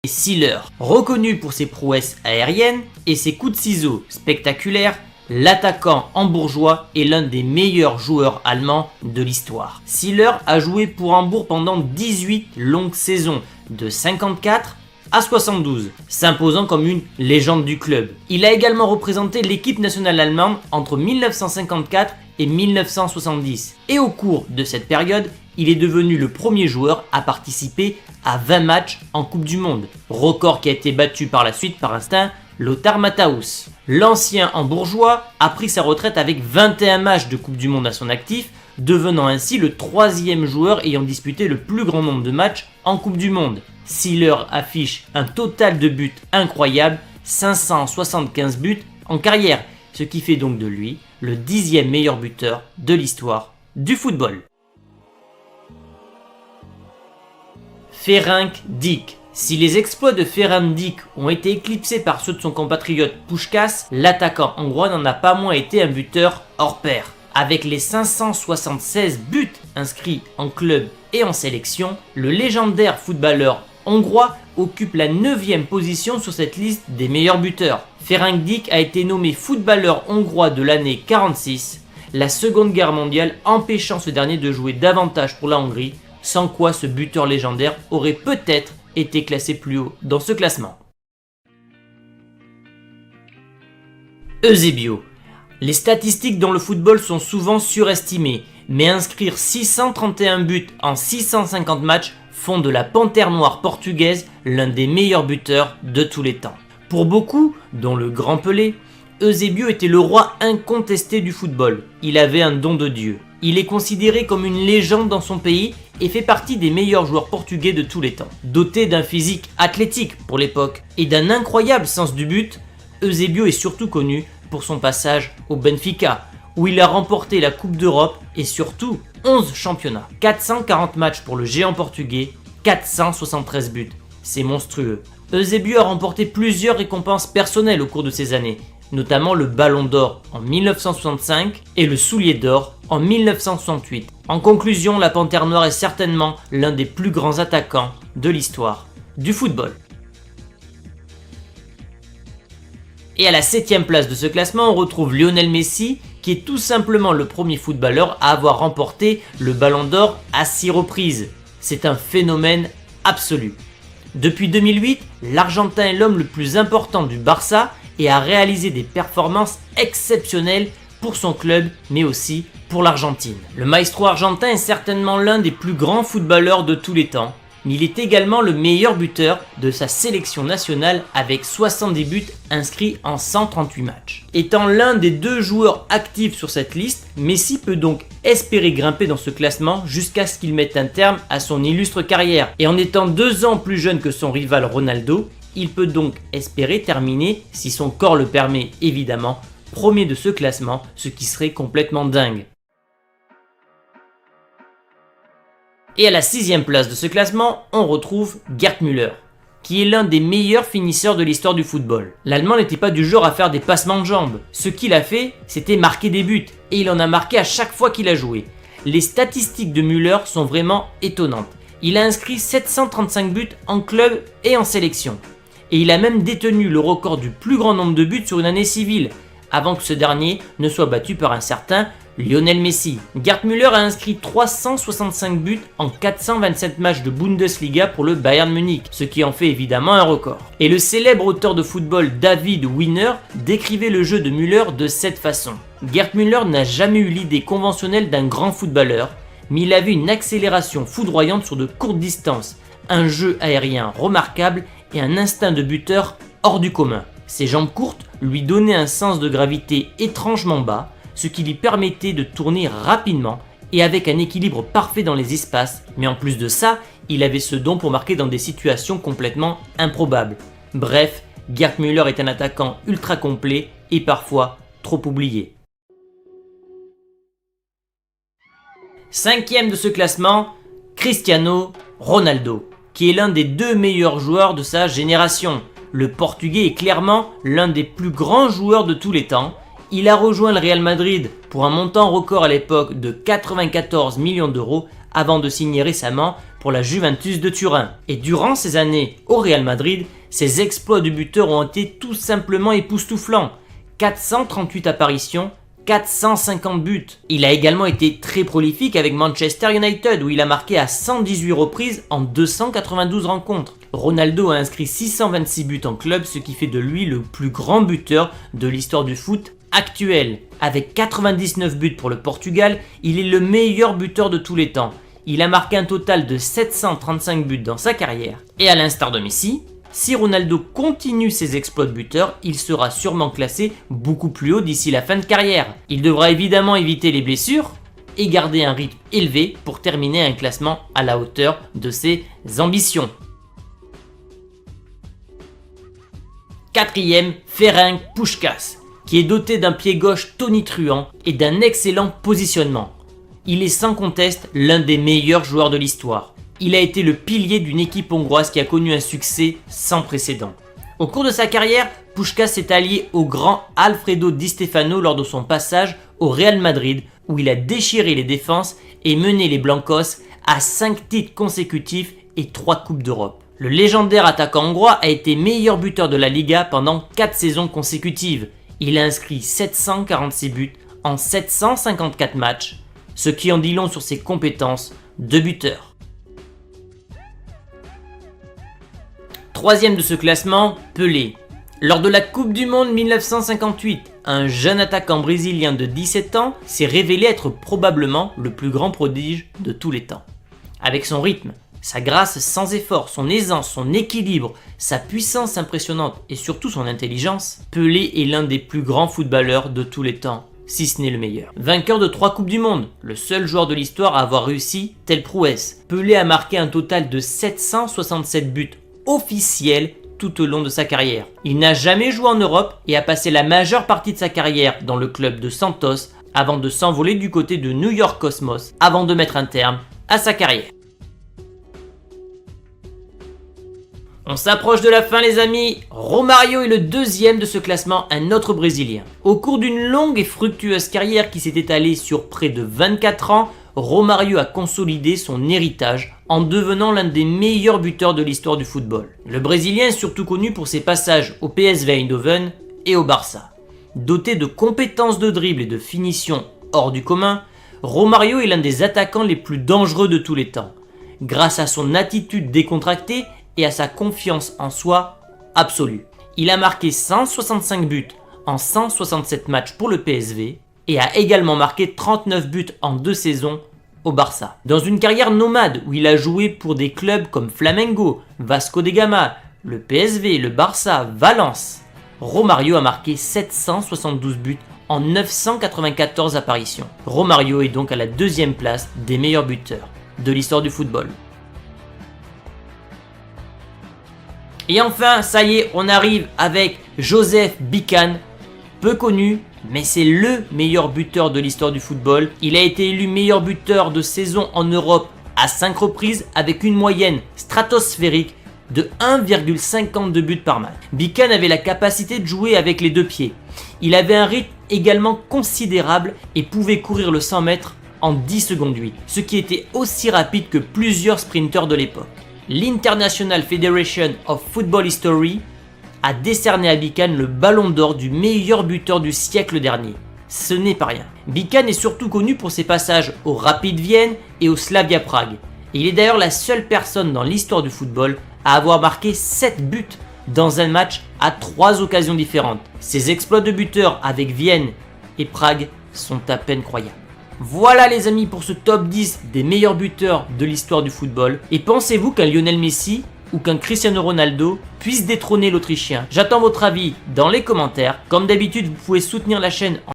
Sealer. Reconnu pour ses prouesses aériennes et ses coups de ciseaux spectaculaires, l'attaquant hambourgeois est l'un des meilleurs joueurs allemands de l'histoire. Sealer a joué pour Hambourg pendant 18 longues saisons, de 54 à 72, s'imposant comme une légende du club. Il a également représenté l'équipe nationale allemande entre 1954 et 1970. Et au cours de cette période, il est devenu le premier joueur à participer à 20 matchs en Coupe du Monde. Record qui a été battu par la suite par Lothar Matthaus. L'ancien hambourgeois a pris sa retraite avec 21 matchs de Coupe du Monde à son actif, devenant ainsi le troisième joueur ayant disputé le plus grand nombre de matchs en Coupe du Monde. Sealer affiche un total de buts incroyable, 575 buts en carrière, ce qui fait donc de lui le 10e meilleur buteur de l'histoire du football. Ferenc Dík. Si les exploits de Ferenc Dík ont été éclipsés par ceux de son compatriote Puskás, l'attaquant hongrois n'en a pas moins été un buteur hors pair. Avec les 576 buts inscrits en club et en sélection, le légendaire footballeur hongrois occupe la 9e position sur cette liste des meilleurs buteurs. Ferenc Dík a été nommé footballeur hongrois de l'année 46, la Seconde Guerre mondiale empêchant ce dernier de jouer davantage pour la Hongrie, sans quoi ce buteur légendaire aurait peut-être été classé plus haut dans ce classement. Eusebio. Les statistiques dans le football sont souvent surestimées, mais inscrire 631 buts en 650 matchs font de la Panthère Noire portugaise l'un des meilleurs buteurs de tous les temps. Pour beaucoup, dont le grand Pelé, Eusebio était le roi incontesté du football. Il avait un don de Dieu. Il est considéré comme une légende dans son pays et fait partie des meilleurs joueurs portugais de tous les temps. Doté d'un physique athlétique pour l'époque et d'un incroyable sens du but, Eusebio est surtout connu pour son passage au Benfica, où il a remporté la Coupe d'Europe et surtout 11 championnats. 440 matchs pour le géant portugais, 473 buts. C'est monstrueux. Eusebio a remporté plusieurs récompenses personnelles au cours de ces années, notamment le Ballon d'Or en 1965 et le Soulier d'Or en 1968. En conclusion, la Panthère Noire est certainement l'un des plus grands attaquants de l'histoire du football. Et à la 7e place de ce classement, on retrouve Lionel Messi, qui est tout simplement le premier footballeur à avoir remporté le Ballon d'Or à 6 reprises. C'est un phénomène absolu. Depuis 2008, l'Argentin est l'homme le plus important du Barça et a réalisé des performances exceptionnelles pour son club, mais aussi pour l'Argentine. Le maestro argentin est certainement l'un des plus grands footballeurs de tous les temps, mais il est également le meilleur buteur de sa sélection nationale avec 70 buts inscrits en 138 matchs. Étant l'un des 2 joueurs actifs sur cette liste, Messi peut donc espérer grimper dans ce classement jusqu'à ce qu'il mette un terme à son illustre carrière. Et en étant 2 ans plus jeune que son rival Ronaldo, il peut donc espérer terminer, si son corps le permet évidemment, premier de ce classement, ce qui serait complètement dingue. Et à la 6e place de ce classement, on retrouve Gerd Müller, qui est l'un des meilleurs finisseurs de l'histoire du football. L'Allemand n'était pas du genre à faire des passements de jambes. Ce qu'il a fait, c'était marquer des buts, et il en a marqué à chaque fois qu'il a joué. Les statistiques de Müller sont vraiment étonnantes. Il a inscrit 735 buts en club et en sélection. Et il a même détenu le record du plus grand nombre de buts sur une année civile, avant que ce dernier ne soit battu par un certain Lionel Messi. Gerd Müller a inscrit 365 buts en 427 matchs de Bundesliga pour le Bayern Munich, ce qui en fait évidemment un record. Et le célèbre auteur de football David Wiener décrivait le jeu de Müller de cette façon. Gerd Müller n'a jamais eu l'idée conventionnelle d'un grand footballeur, mais il avait une accélération foudroyante sur de courtes distances, un jeu aérien remarquable et un instinct de buteur hors du commun. Ses jambes courtes lui donnaient un sens de gravité étrangement bas, ce qui lui permettait de tourner rapidement et avec un équilibre parfait dans les espaces, mais en plus de ça, il avait ce don pour marquer dans des situations complètement improbables. Bref, Gerd Müller est un attaquant ultra complet et parfois trop oublié. 5e de ce classement, Cristiano Ronaldo, qui est l'un des 2 meilleurs joueurs de sa génération. Le Portugais est clairement l'un des plus grands joueurs de tous les temps. Il a rejoint le Real Madrid pour un montant record à l'époque de 94 millions d'euros avant de signer récemment pour la Juventus de Turin. Et durant ses années au Real Madrid, ses exploits de buteur ont été tout simplement époustouflants. 438 apparitions, 450 buts. Il a également été très prolifique avec Manchester United où il a marqué à 118 reprises en 292 rencontres. Ronaldo a inscrit 626 buts en club, ce qui fait de lui le plus grand buteur de l'histoire du foot actuel. Avec 99 buts pour le Portugal, il est le meilleur buteur de tous les temps. Il a marqué un total de 735 buts dans sa carrière. Et à l'instar de Messi, si Ronaldo continue ses exploits de buteur, il sera sûrement classé beaucoup plus haut d'ici la fin de carrière. Il devra évidemment éviter les blessures et garder un rythme élevé pour terminer un classement à la hauteur de ses ambitions. Quatrième, Ferenc Puskás, qui est doté d'un pied gauche tonitruant et d'un excellent positionnement. Il est sans conteste l'un des meilleurs joueurs de l'histoire. Il a été le pilier d'une équipe hongroise qui a connu un succès sans précédent. Au cours de sa carrière, Puskás s'est allié au grand Alfredo Di Stefano lors de son passage au Real Madrid où il a déchiré les défenses et mené les Blancos à 5 titres consécutifs et 3 Coupes d'Europe. Le légendaire attaquant hongrois a été meilleur buteur de la Liga pendant 4 saisons consécutives. Il a inscrit 746 buts en 754 matchs, ce qui en dit long sur ses compétences de buteur. Troisième de ce classement, Pelé. Lors de la Coupe du Monde 1958, un jeune attaquant brésilien de 17 ans s'est révélé être probablement le plus grand prodige de tous les temps. Avec son rythme, sa grâce sans effort, son aisance, son équilibre, sa puissance impressionnante et surtout son intelligence, Pelé est l'un des plus grands footballeurs de tous les temps, si ce n'est le meilleur. Vainqueur de 3 Coupes du Monde, le seul joueur de l'histoire à avoir réussi telle prouesse, Pelé a marqué un total de 767 buts officiels tout au long de sa carrière. Il n'a jamais joué en Europe et a passé la majeure partie de sa carrière dans le club de Santos avant de s'envoler du côté de New York Cosmos avant de mettre un terme à sa carrière. On s'approche de la fin les amis, Romario est le deuxième de ce classement, un autre Brésilien. Au cours d'une longue et fructueuse carrière qui s'est étalée sur près de 24 ans, Romario a consolidé son héritage en devenant l'un des meilleurs buteurs de l'histoire du football. Le Brésilien est surtout connu pour ses passages au PSV Eindhoven et au Barça. Doté de compétences de dribble et de finition hors du commun, Romario est l'un des attaquants les plus dangereux de tous les temps, grâce à son attitude décontractée et à sa confiance en soi absolue. Il a marqué 165 buts en 167 matchs pour le PSV et a également marqué 39 buts en 2 saisons au Barça. Dans une carrière nomade où il a joué pour des clubs comme Flamengo, Vasco da Gama, le PSV, le Barça, Valence, Romario a marqué 772 buts en 994 apparitions. Romario est donc à la 2e place des meilleurs buteurs de l'histoire du football. Et enfin, ça y est, on arrive avec Joseph Bican, peu connu, mais c'est le meilleur buteur de l'histoire du football. Il a été élu meilleur buteur de saison en Europe à 5 reprises avec une moyenne stratosphérique de 1,52 buts par match. Bican avait la capacité de jouer avec les 2 pieds. Il avait un rythme également considérable et pouvait courir le 100 mètres en 10 secondes 8, ce qui était aussi rapide que plusieurs sprinteurs de l'époque. L'International Federation of Football History a décerné à Bican le ballon d'or du meilleur buteur du siècle dernier. Ce n'est pas rien. Bican est surtout connu pour ses passages au Rapid Vienne et au Slavia Prague. Et il est d'ailleurs la seule personne dans l'histoire du football à avoir marqué 7 buts dans un match à 3 occasions différentes. Ses exploits de buteur avec Vienne et Prague sont à peine croyables. Voilà les amis pour ce top 10 des meilleurs buteurs de l'histoire du football. Et pensez-vous qu'un Lionel Messi ou qu'un Cristiano Ronaldo puisse détrôner l'Autrichien? J'attends votre avis dans les commentaires. Comme d'habitude, vous pouvez soutenir la chaîne en